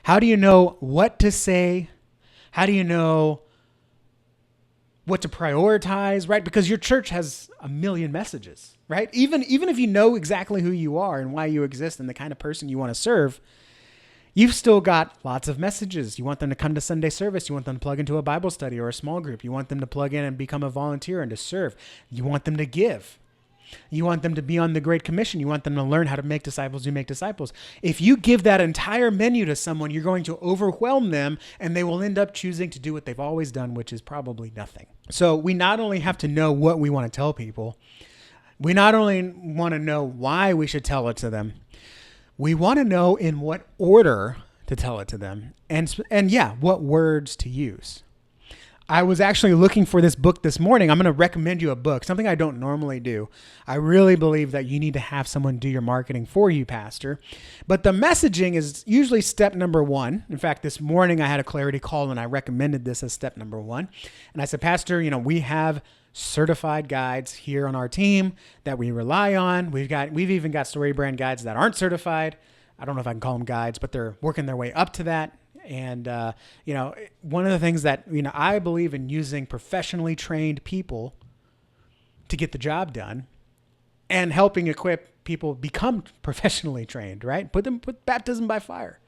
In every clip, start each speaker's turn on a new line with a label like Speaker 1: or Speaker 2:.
Speaker 1: How do you know what to say? How do you know what to prioritize, right? Because your church has a million messages, right? Even if you know exactly who you are and why you exist and the kind of person you want to serve, you've still got lots of messages. You want them to come to Sunday service. You want them to plug into a Bible study or a small group. You want them to plug in and become a volunteer and to serve. You want them to give. You want them to be on the Great Commission. You want them to learn how to make disciples who make disciples. If you give that entire menu to someone, you're going to overwhelm them, and they will end up choosing to do what they've always done, which is probably nothing. So we not only have to know what we want to tell people, we not only want to know why we should tell it to them, we want to know in what order to tell it to them, and yeah, what words to use. I was actually looking for this book this morning. I'm going to recommend you a book, something I don't normally do. I really believe that you need to have someone do your marketing for you, Pastor. But the messaging is usually step number one. In fact, this morning I had a clarity call and I recommended this as step number one. And I said, Pastor, we have certified guides here on our team that we rely on. We've even got Storybrand guides that aren't certified. I don't know if I can call them guides, but they're working their way up to that. And, one of the things that, I believe in using professionally trained people to get the job done and helping equip people become professionally trained, right? Put baptism by fire.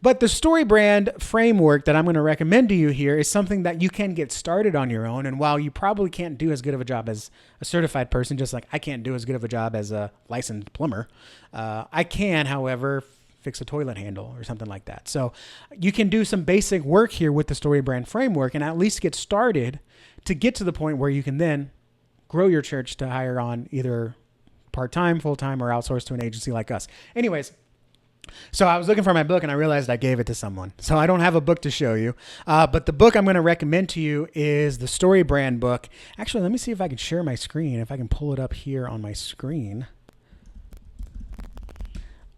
Speaker 1: But the Storybrand framework that I'm going to recommend to you here is something that you can get started on your own. And while you probably can't do as good of a job as a certified person, just like I can't do as good of a job as a licensed plumber, I can, however, fix a toilet handle or something like that. So you can do some basic work here with the Storybrand framework and at least get started to get to the point where you can then grow your church to hire on either part-time, full-time, or outsource to an agency like us. Anyways, so I was looking for my book and I realized I gave it to someone. So I don't have a book to show you. But the book I'm going to recommend to you is the Storybrand book. Actually, let me see if I can share my screen, if I can pull it up here on my screen.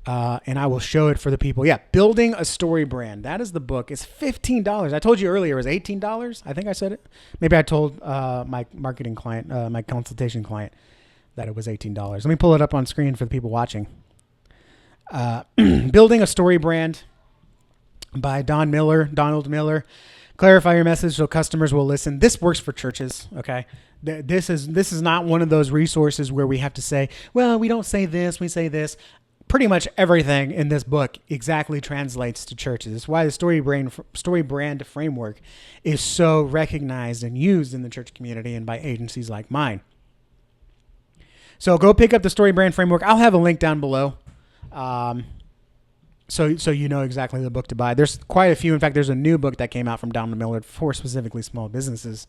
Speaker 1: And I will show it for the people. Yeah, Building a Storybrand. That is the book. It's $15. I told you earlier it was $18. I think I said it. Maybe I told my marketing client, my consultation client, that it was $18. Let me pull it up on screen for the people watching. Building a Storybrand by Donald Miller. Clarify your message so customers will listen. This works for churches, okay? This is not one of those resources where we have to say, well, we don't say this, we say this. Pretty much everything in this book exactly translates to churches. It's why the Storybrand framework is so recognized and used in the church community and by agencies like mine. So go pick up the Storybrand framework. I'll have a link down below, so you know exactly the book to buy. There's quite a few. In fact, there's a new book that came out from Donald Miller for specifically small businesses.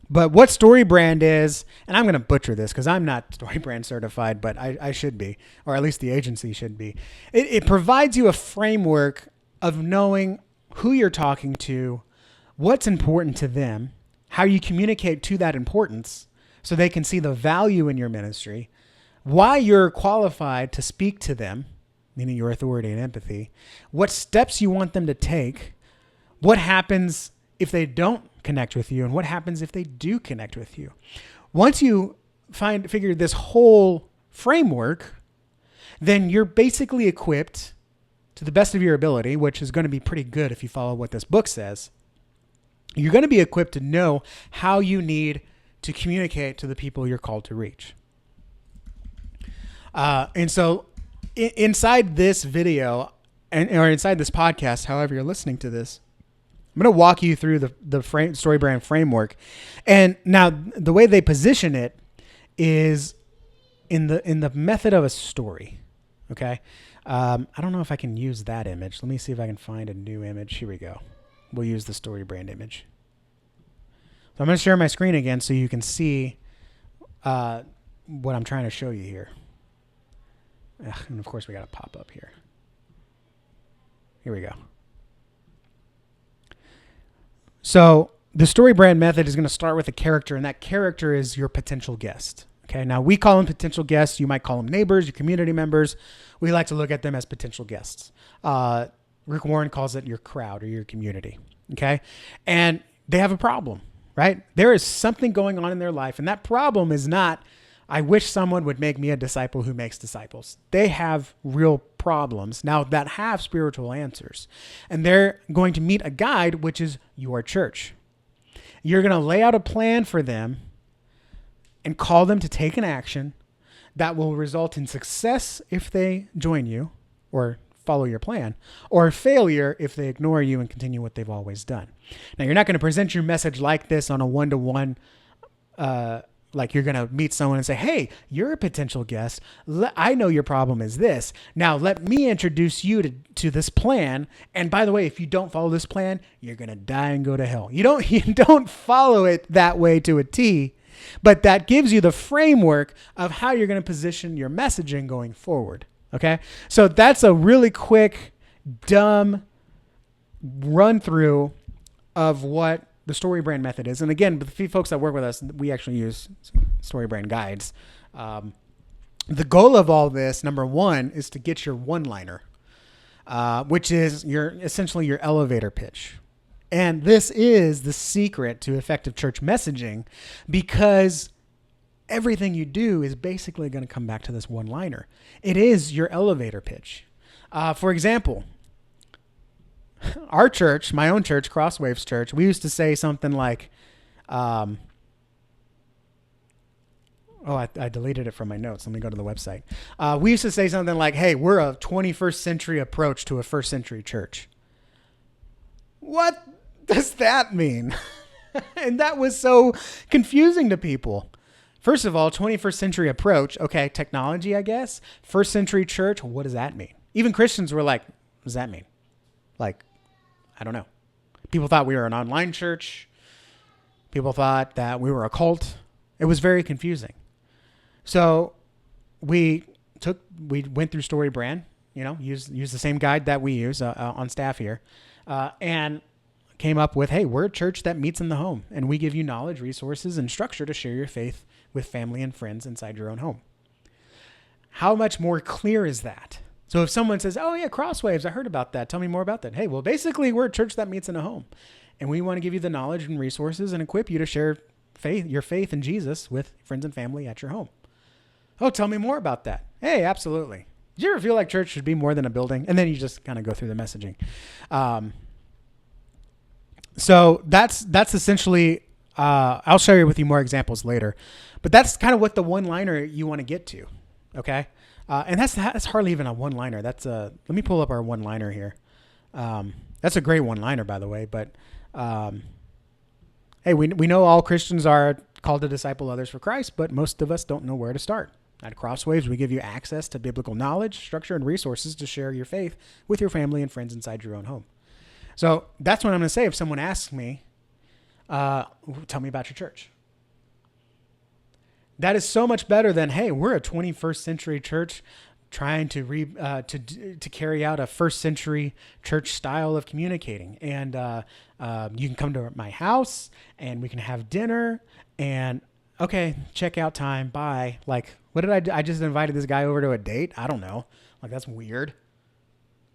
Speaker 1: But what Storybrand is, and I'm going to butcher this because I'm not Storybrand certified, but I should be, or at least the agency should be. It provides you a framework of knowing who you're talking to, what's important to them, how you communicate to that importance so they can see the value in your ministry, why you're qualified to speak to them, meaning your authority and empathy, what steps you want them to take, what happens if they don't connect with you, and what happens if they do connect with you. Once you figure this whole framework, then you're basically equipped to the best of your ability, which is going to be pretty good if you follow what this book says. You're going to be equipped to know how you need to communicate to the people you're called to reach. And so inside this video or inside this podcast, however you're listening to this, I'm going to walk you through the Storybrand framework. And now the way they position it is in the method of a story. Okay. I don't know if I can use that image. Let me see if I can find a new image. Here we go. We'll use the Storybrand image. So I'm going to share my screen again so you can see what I'm trying to show you here. And of course we got to pop up here. Here we go. So the Storybrand method is going to start with a character, and that character is your potential guest. Okay. Now we call them potential guests. You might call them neighbors, your community members. We like to look at them as potential guests. Rick Warren calls it your crowd or your community. Okay. And they have a problem, right? There is something going on in their life. And that problem is not, I wish someone would make me a disciple who makes disciples. They have real problems now that have spiritual answers. And they're going to meet a guide, which is your church. You're going to lay out a plan for them and call them to take an action that will result in success if they join you or follow your plan, or failure if they ignore you and continue what they've always done. Now, you're not going to present your message like this on a one-to-one, like you're going to meet someone and say, hey, you're a potential guest. I know your problem is this. Now, let me introduce you to this plan. And by the way, if you don't follow this plan, you're going to die and go to hell. You don't follow it that way to a T, but that gives you the framework of how you're going to position your messaging going forward. Okay. So that's a really quick, dumb run through of what the Storybrand method is. And again, the few folks that work with us, we actually use Storybrand guides. The goal of all this, number one, is to get your one-liner, which is essentially your elevator pitch. And this is the secret to effective church messaging, because everything you do is basically going to come back to this one-liner. It is your elevator pitch. For example, our church, my own church, Crosswaves Church, we used to say something like, I deleted it from my notes. Let me go to the website. We used to say something like, hey, we're a 21st century approach to a first century church. What does that mean? And that was so confusing to people. First of all, 21st century approach. Okay, technology, I guess. First century church. What does that mean? Even Christians were like, what does that mean? Like, I don't know. People thought we were an online church. People thought that we were a cult. It was very confusing. So we went through Storybrand, used the same guide that we use on staff here, and came up with, hey, we're a church that meets in the home, and we give you knowledge, resources, and structure to share your faith with family and friends inside your own home. How much more clear is that? So if someone says, oh yeah, Crosswaves, I heard about that. Tell me more about that. Hey, well, basically we're a church that meets in a home, and we want to give you the knowledge and resources and equip you to share your faith in Jesus with friends and family at your home. Oh, tell me more about that. Hey, absolutely. Did you ever feel like church should be more than a building? And then you just kind of go through the messaging. So that's essentially, I'll share with you more examples later, but that's kind of what the one-liner you want to get to. Okay. And that's hardly even a one-liner. Let me pull up our one-liner here. That's a great one-liner, by the way, but, hey, we know all Christians are called to disciple others for Christ, but most of us don't know where to start. At Crosswaves, we give you access to biblical knowledge, structure, and resources to share your faith with your family and friends inside your own home. So that's what I'm going to say if someone asks me, tell me about your church. That is so much better than, hey, we're a 21st century church trying to carry out a first century church style of communicating. And you can come to my house and we can have dinner and, okay, checkout time, bye. Like, what did I do? I just invited this guy over to a date? I don't know. Like, that's weird.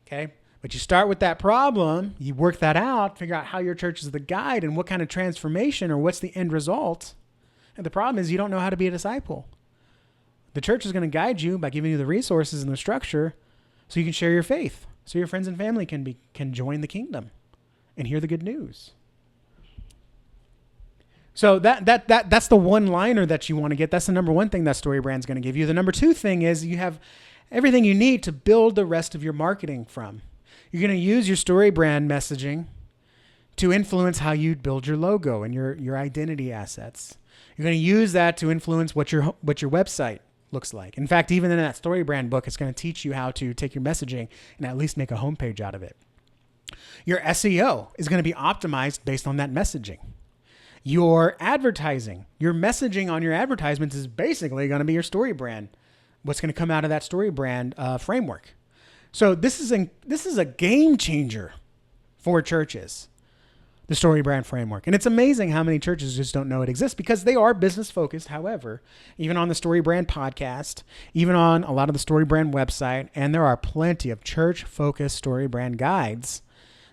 Speaker 1: Okay. But you start with that problem, you work that out, figure out how your church is the guide and what kind of transformation or what's the end result. And the problem is you don't know how to be a disciple. The church is going to guide you by giving you the resources and the structure so you can share your faith, so your friends and family can join the kingdom and hear the good news. So that's the one-liner that you want to get. That's the number one thing that Storybrand's going to give you. The number two thing is you have everything you need to build the rest of your marketing from. You're going to use your Storybrand messaging to influence how you build your logo and your identity assets. You're going to use that to influence what your website looks like. In fact, even in that Storybrand book, it's going to teach you how to take your messaging and at least make a homepage out of it. Your SEO is going to be optimized based on that messaging. Your advertising, your messaging on your advertisements is basically going to be your Storybrand. What's going to come out of that Storybrand framework. So this is a game changer for churches, the Storybrand framework. And it's amazing how many churches just don't know it exists because they are business focused. However, even on the Storybrand podcast, even on a lot of the Storybrand website, and there are plenty of church focused Storybrand guides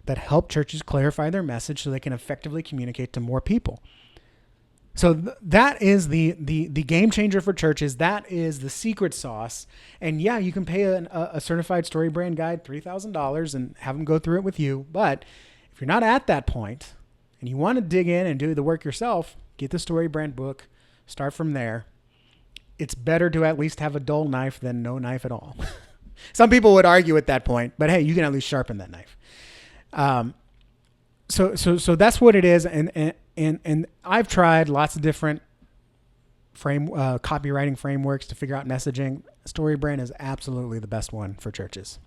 Speaker 1: that help churches clarify their message so they can effectively communicate to more people. So that is the game changer for churches. That is the secret sauce. And yeah, you can pay a certified Storybrand guide $3,000 and have them go through it with you. But if you're not at that point and you want to dig in and do the work yourself, get the Storybrand book. Start from there. It's better to at least have a dull knife than no knife at all. Some people would argue at that point, but hey, you can at least sharpen that knife. So that's what it is. And I've tried lots of different copywriting frameworks to figure out messaging. Storybrand is absolutely the best one for churches.